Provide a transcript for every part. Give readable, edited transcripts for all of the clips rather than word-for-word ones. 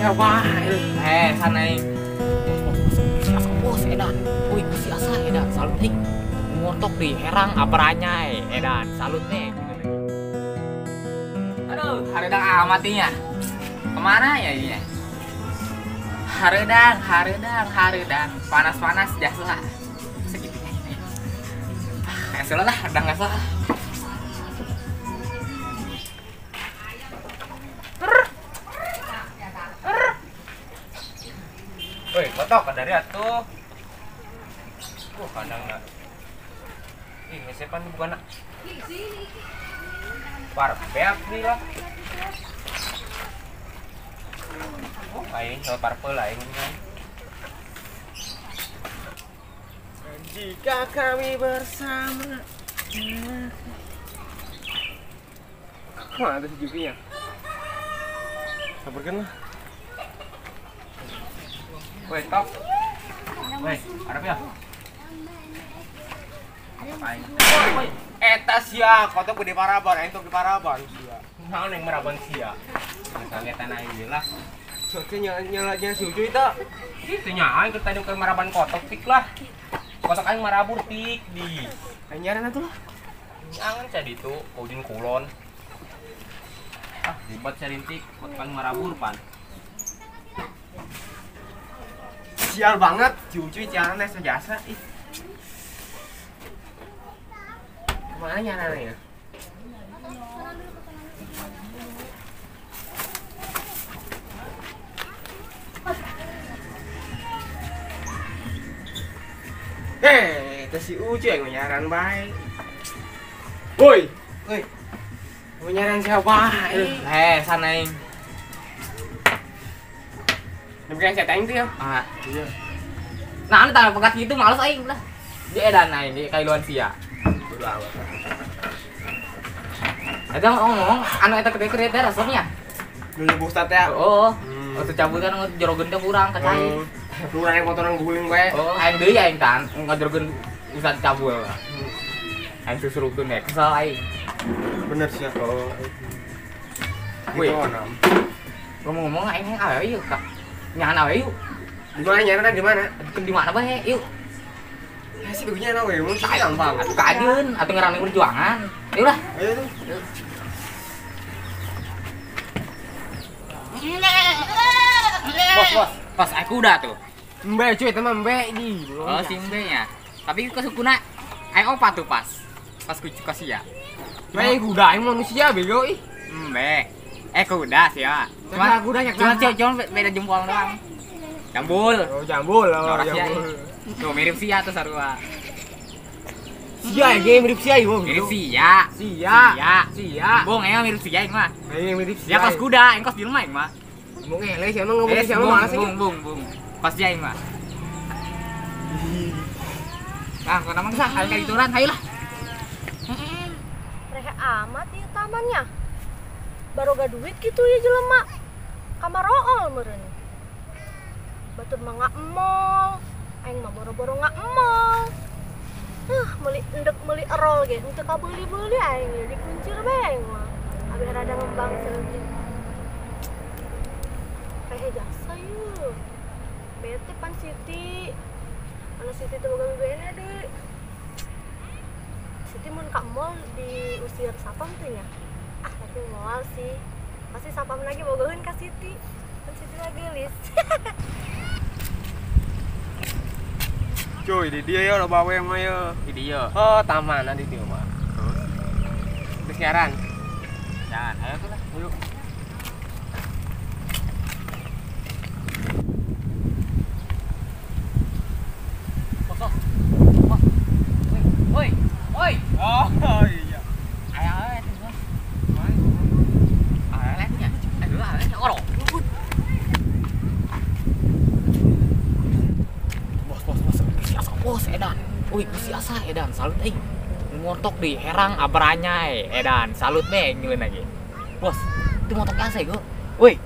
siapa? Sana bos edan. Wih, siasa edan. Salut nih. Ngotok di herang aparanya edan. Salut nih. Aduh, haredang amatinya. Kemana ya ini? Haredang. Panas-panas jasa. Segitunya. Nggak salah lah, udah nggak salah. Woi, kotok dari atuh. Kadang enggak. Ih, siapa nih bukan nak? Parbeak nih lah. Oh, aing soal parpel lah ini. Jika kami bersama. Mana ada si Jupinya? Sabarkan lah. Woi, tok. Woi, ada apa ya? Woi, eta sia, kota gede paraban, aing tok di paraban sia. Naon yang meraban sia? Kagetan aing lah. Soalnya nyala-nyala si Ucuy itu. Itu nya aing ketanya ke maraban kotok tik lah. Kotok aing marabur tik di. Anyaran atuh lah. Jangan cadi itu, kaudin kulon. Ah, ribet carintik, kotok aing marabur pan. Sial banget, cuy caranya sejasa ih. Kemana nyaranya? Itu si Ucu yang nyaran baik. Woi, nyaran siapa? Sana yang. Bukan saya tanya tuh ya. Iya. Nah, ini tanya pegat gitu males aing lah. Dia edan aing di kailuan sia. Bodo amat. Ada ngomong anu eta gede-gede teh resepnya. Dulu Ustaz ya. Oh. Waktu cabutan jorogeun teh kurang ka cai. Kurang yang kotoran guling bae. Oh, aing deui aing kan ngajorogeun usah cabul. Aing susurukeun we kesel aing. Bener sih. Oh. Wih. Ngomong-ngomong aing awe yuk, Kak. Nyangan awe yuk. Di mana nyana di mana? Di mana bae yuk. Ya sih begini awe, mun sih gampang. Atuh ka ajeun, atuh ngarang perjuangan. Ayo lah. Ayo tuh. Bos, aku udah tuh. Mbe cuy, teman mbe di. Oh, si mbe-nya. Tapi ke sukuna aing opat tuh pas. Pas ku kasih ya. Mbe kuda aing manusia bego ih. Mbe. Kuda sih ya. Cuma beda jempol doang. Jambul. Oh, jambul. Oh, jambul. Tuh mirip sia tuh sarua. Sia ge mirip sia ieu. Mirip sia. Sia. Bong aya mirip sia aing mah. Aing mirip Ya kos kuda, aing kos di rumah aing mah. Bong eleh sih emang ngomong siapa malas sih. Bung. Pas dia aing mah. Nah, kau namang sah, aing ka dituran, hayu lah. Rehe amat ieu tamannya. Baroga duit gitu ya jelema. Kamarool meureun. Batur mah nggak emol. Aing mah boro-boro nggak emol. Meuli erol ge, henteu kabeuli-beuli aing ya dikuncir bae aing mah. Abi rada ngembang seuleuh. Rehe jasa yeuh. Bete pan Siti. Anu Siti teh boga bibene deui. Siti mun ka mall diusir sapam teh nya. Tapi moal sih. Pasti sapam lagi bogoheun ka Siti. Kan Siti lagi gelis. Cuy, di dia ya lo bawa mah ya. Di dieu. Oh, taman di dieu mah. Terus nyaran. Jangan, ayo tuh lah. Ayo. Woi. Oh, iya. Ayo tuh. Ayo nya. Ayo oro. Bos edan. Wih, siasa edan, salut aing. Ngotok di herang abaranya edan, salut nih nyeueun lagi. Bos, itu motok asa go. Woi.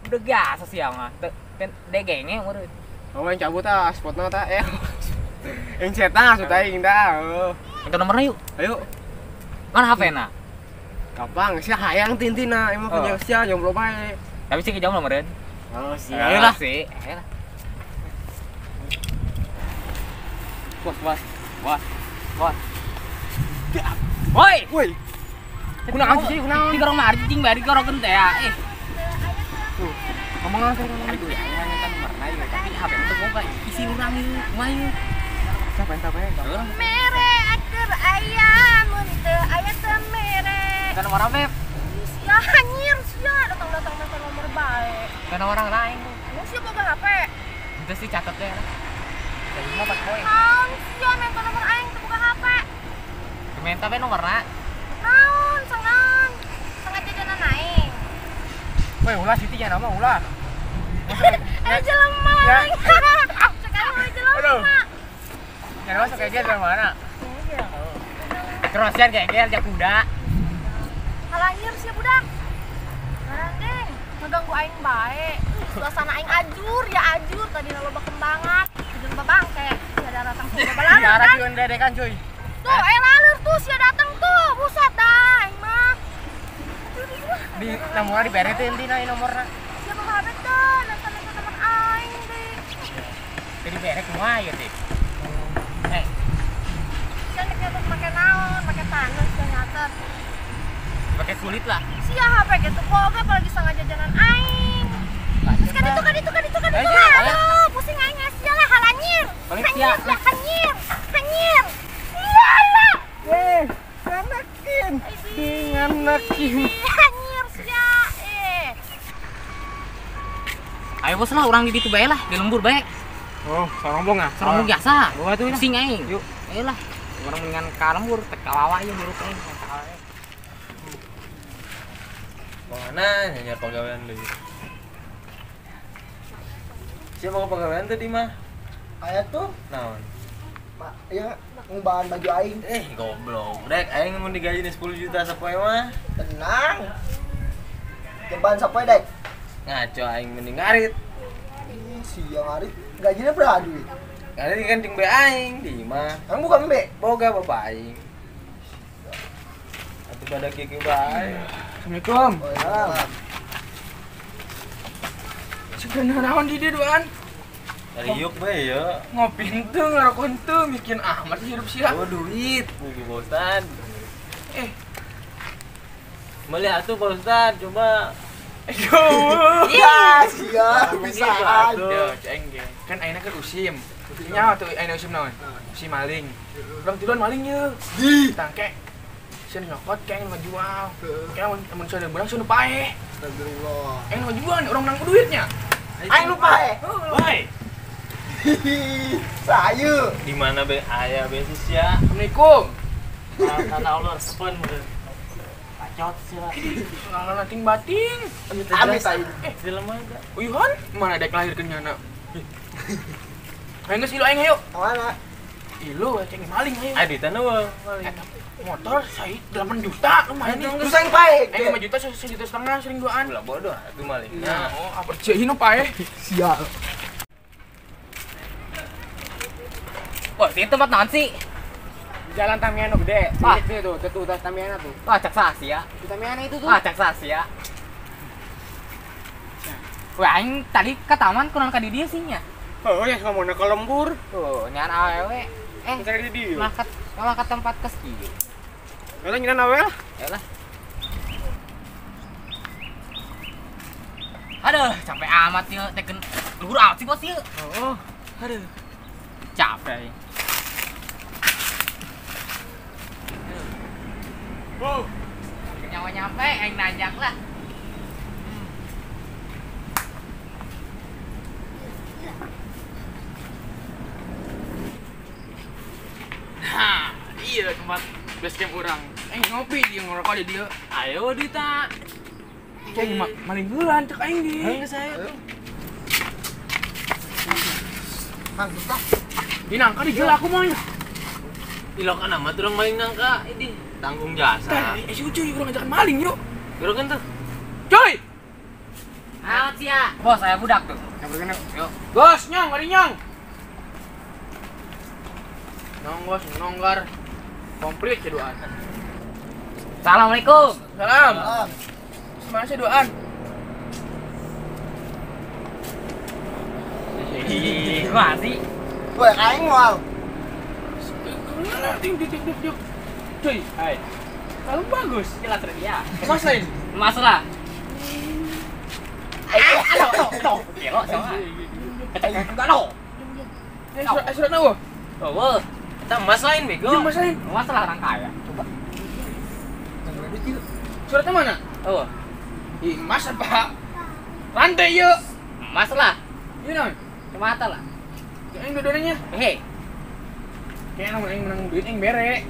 Udah gas sia mah. Degenge meureun. Oh, yang cabut spotna tah Yang cetak sudah aing dah. Itu nomornya yuk. Ayo. Mana HP-na? Gampang, sia hayang tintina emang punya sia jomblo bae. Tapi sih jomblo meureun. Oh, Ayolah sih. Ayolah. Bos. Woi. Woi. Kunaon sih, kunaon? Di gorong mah cing bari gorong teh ya. Ngomong langsung. Aduh ya, ini kan warna ya, tapi HP itu boga isi urang ieu, kumaha Sampai Mere atur ayam, mun teu aya teu mere. Kan nomor beb. Ya anjir, sia datang nomor bae. Kan orang lain. Lu sia boga HP. Itu sih catet deh. Dari mah pas poe. Naon sia minta nomor aing teu boga HP. Minta be nomorna. Naon sangan. Sangat jajanan aing. Woi, ulah sitinya nama ulah. Jelema. Sekali mau jelema. Jangan masuk kayak dia dari mana? Terosian kayak jak kuda. Halanyir sia budak. Garang geng, ngeganggu aing bae. Suasana aing ajur, ya ajur tadi loba kembangan. Jeung babangke, sia datang ke babalan. Darah kieu dedekan cuy. Tuh, laleur tuh sia datang tuh. Buset dah aing mah. Di nomornya dibere teh intina nomorna. Sia boga HP teh, nonton teman aing deui. Jadi berek kumaha ya teh. Sia nek nyatet make naon, make tangan sia nyatet. Pakai kulit lah. Sia HP gitu boga apalagi sangat jajanan aing. Kan itu. Aduh, pusing aing sia lah halanyir. Hanyir. Iyalah. Nganakin. Nganakin. Hanyir sia. Ayo bos lah orang di ditu bae lah, di lembur bae. Oh, sombong ah. Serem biasa. Bawa tuh. Pusing aing. Yuk. Ayolah. Orang mendingan ka lembur teh kawawa ieu menurut aing. Mana nyanyar pegawaian deui. Siapa pegawaian tadi mah? Aya tuh, Naon? ya ngubahan baju aing. Goblok. Rek aing mun digaji 10 juta sapoe mah. Tenang. Keban sapoe dek. Ngaco aing mending ngarit. Sia ngarit. Gajinya berapa duit? Ngarit kan ting be aing di mah. Emang bukan be? Boga bapak aing. Atuh pada kieu bae. Assalamualaikum. Oh ya. Sebenarnya naon di dieu doan? Dari yuk bae ya. Ngopi henteu ngarokok henteu bikin amat hidup sia. Oh duit, Pak Ustad. Melihat tuh Pak Ustad, coba. Aduh. Ya, sia bisa aja. Aduh, ceng ge. Kan ayeuna kan usim. Nya tuh ayeuna usim naon? Usim maling. Urang tiduran maling ye. Di. Tangke. Sieun nyokot keng mah jual. Keng mun saudara berang sieun paeh. Astagfirullah. Aing mah jual urang nang duitnya. Aing lupa Woi, Saya. di mana be aya besis ya? Assalamualaikum. Karena Allah spon bener. Bacot sih. Ngalah nating bating. Amit aing. Di lembaga. Uyuhan, mana dek lahir ke nyana? Ayo geus ilu aing ayo. Mana? Ilu ceng maling ayo. Adi taneuweung. Eta motor saya 8 juta lumayan nih. Terus aing pae. Aing 5 juta 1,5 juta sering duaan. Ulah bodoh atuh maling. Nah, oh apa ceuhin pae? Sia. Wah, di tempat naon sih? Jalan Tamiano gede. Ah. Sini tuh, tuh Tamiano tuh. Wah, cak sasi ya. Di Tamiano itu tuh. Wah, cak sasi ya. Wah, aing tadi ke taman kurang ka di dieu sih nya. Oh, ya kamu nak ke lembur. Tuh, nyan awewe. Kita di dieu. Malah ke tempat ke ski. Lah nyinan awel. Yalah. Aduh, capek amat ya teken luhur amat sih bos ieu. Oh. Aduh. Capek. Wow. Nyawa nyampe, aing nanjak lah. Nah, iya tempat base camp orang. Ngopi dia ngerokok di dia. Ayo Dita. Ceng maling bulan cek aing di. Ayo saya. Kang, Gustaf. Dinangka di jalan aku mah. Ilok amat urang maling nangka ini tanggung jasa. Si Ucuy urang ngajakan maling yuk. Urang kan tuh. Coy. Ayo cia. Bos, saya budak tuh. Yuk. Bos, nyong, mari nyong. Nyong bos, nonggar. Komplit keduaan. Assalamualaikum. Salam. Ah, Mana sih doan? Masih. woi aing mau. Ting. Cuy, Hai. kalau bagus. Jelas ya. Mas lain. Masalah. Aduh. Kira sama. Enggak lo. Surat nawa. Oh, Kita mas lain bego. Iya, mas lain. masalah orang kaya. Suratnya mana? Oh, Ih, mas apa? Rantai yuk. masalah. Iya non. Mata lah. Yang dua-duanya. Hei, Kayaknya namun yang menang duit yang bere.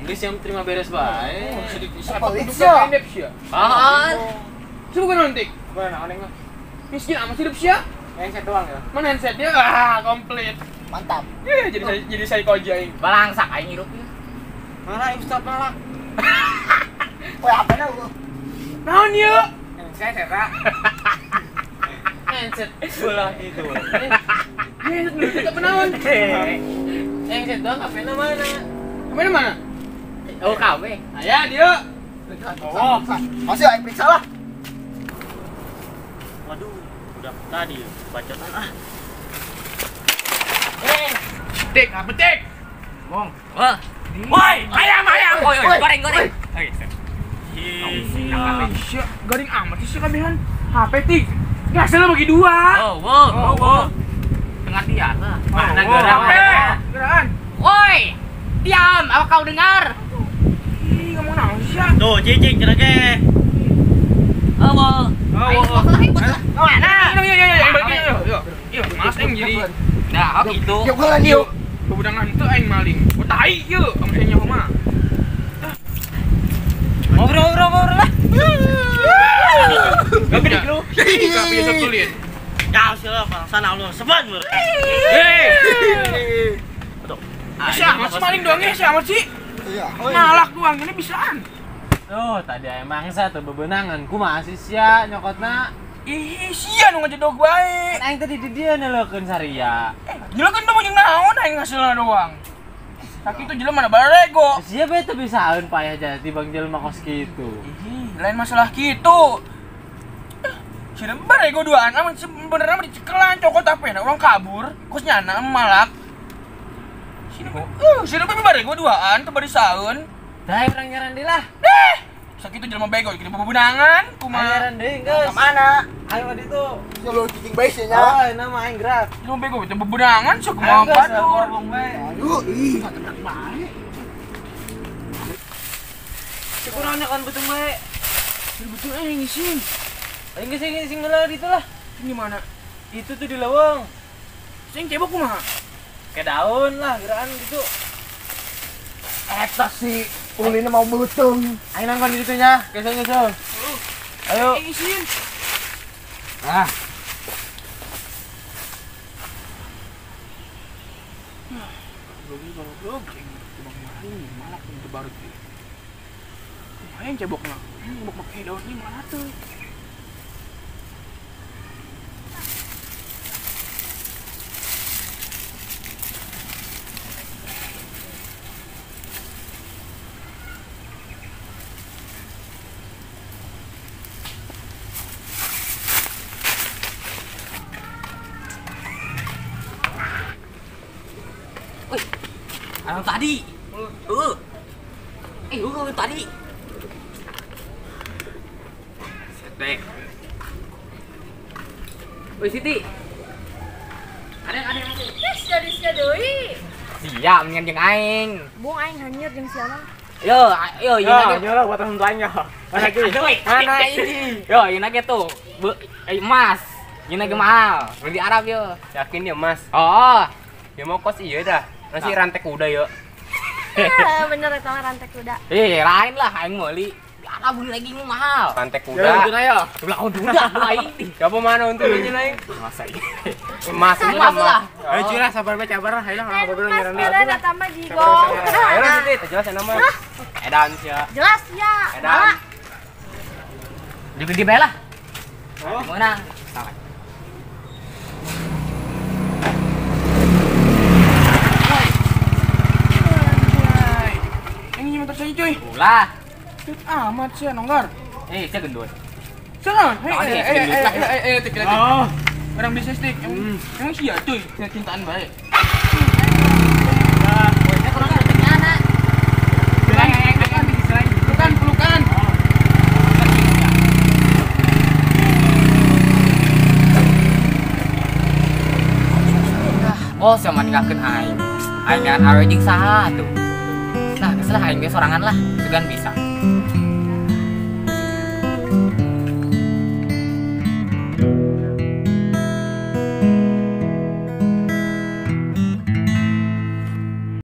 Inggris yang terima beres bae. Oh, sedikit siapa Apa, penduduk Litsya? pendek sih. apaan? Coba bukan nanti. Mana orang mah? Miskin amat hidup sih. Yang saya doang ya. Mana handset dia? Ah, komplit. Mantap. Jadi saya koja ini. Balangsak aing hirup ya. Malah Ustaz malah. Woi apa na lu? Naon yuk? Saya Sera. Handset bola itu. Iya, dulu kita penawan. Handset doang HP-nya mana? Kemana mana? Oh, KW. Ayah dia. Oh, masih aing periksa lah. Waduh, udah tadi bacotan ah. Tek, apa tek? Mong. Wah. Woi, ayam. Woi, goreng. Oke. Iya, garing amat sih kabehan. HP tik. Nggak salah bagi dua. Wow. Pengertian lah. Mana gerang? Geraan. Woi, diam. Apa kau dengar? Ih, ngomong naon sih? Tuh, cicing cerake. Oh. Mana? Yuk, mas yang jadi. Nah, gitu. Yuk bulan yuk. Kebudangan itu aing maling. Oh, tai yuk, kamu saya nyawa mah. Ngobrol lah. Gak gede lu. Gak biasa kulit. Ya, sila sana lu seban ber. Siapa sih maling doang ya? Siapa sih? Iya. Malak doang ini bisaan. Oh, tadi emang saya tuh bebenangan. Ku masih sia nyokotna. Ih, sia nu ngejodog bae. Aing tadi di dia neleukeun saria. Gila kan mau jeung naon aing ngasilna doang. Tapi itu jelema mana barego. Sia bae teu bisaeun payah jadi bang jelema kos kitu. Ih, lain masalah gitu. Sih barego duaan aman sebenarnya mah dicekelan cokot apena urang kabur, kos nyana malak. Sih barego duaan teu bari saeun. Dah urang nyaran deui lah. Sakitu jelema bego iki bebenangan kumaha. Nyaran deui geus. Mana? Ayo di itu. Yo cicing bae sih nya. Oh, nama aing gerak. Jelema bego itu bebenangan sok kumaha batur. Aduh, ih, kagak bae. Kurangnya kan betul bae. Betul aing ngisin. Aing geus sing heula di itu lah. Ini mana? Itu tuh di leuweung. Sing cebok kumaha? Kayak daun lah gerakan gitu. Eta sih ulina mau beuteung. Aing nangkon di situ nya. Kesel. Ayo. Aing ngisin. Ah. Goblok, cing kubang maling malak itu baru tuh. Lumayan cebokna. Cebok make daun ini mana tuh? Anu tadi. Tadi. Setek. Woi Siti. Ada. Yes, jadi sia deui. Siap nyen jeung aing. Bung aing hanyir jeung siapa? Yo, ieu lagi. Nyola buat temen tuanya. Mana ki? Mana ini? Yo, ieu lagi tuh. Emas. Ieu lagi mahal. Di Arab yo. Yakin ya Mas? Oh. Ya mau kos iya dah. Nasi rantai kuda ya. Ya, bener eta mah rantai kuda. Lain lah aing meuli. Di Arab beli lagi mahal. Rantai Ya, kuda. udah ayo. Ulah aing. Siapa mana untuk aja lain? Masa ini. Mas ini Mas lah. Ayo cila sabar bae cabar. Ayo lah ngobrol nyerang dia. Meren eta mah jigong. Ayo lah Siti, jelas nama. Edan sia. Jelas ya. Edan. Malah Juga di bela. Oh. Mana? Salah. Ini motor saya cuy. Ulah. Cut amat sih nonggar. Saya gendut. Sana, Nah, ini tik. Oh. Orang bisa stick. Emang sia cuy, cintaan baik. Saya kurang ngertinya anak. Pelukan. Bos yang meninggalkan aing. Aing dengan awe jeung saha tuh. Nah, geus lah aing ge sorangan lah, segan bisa.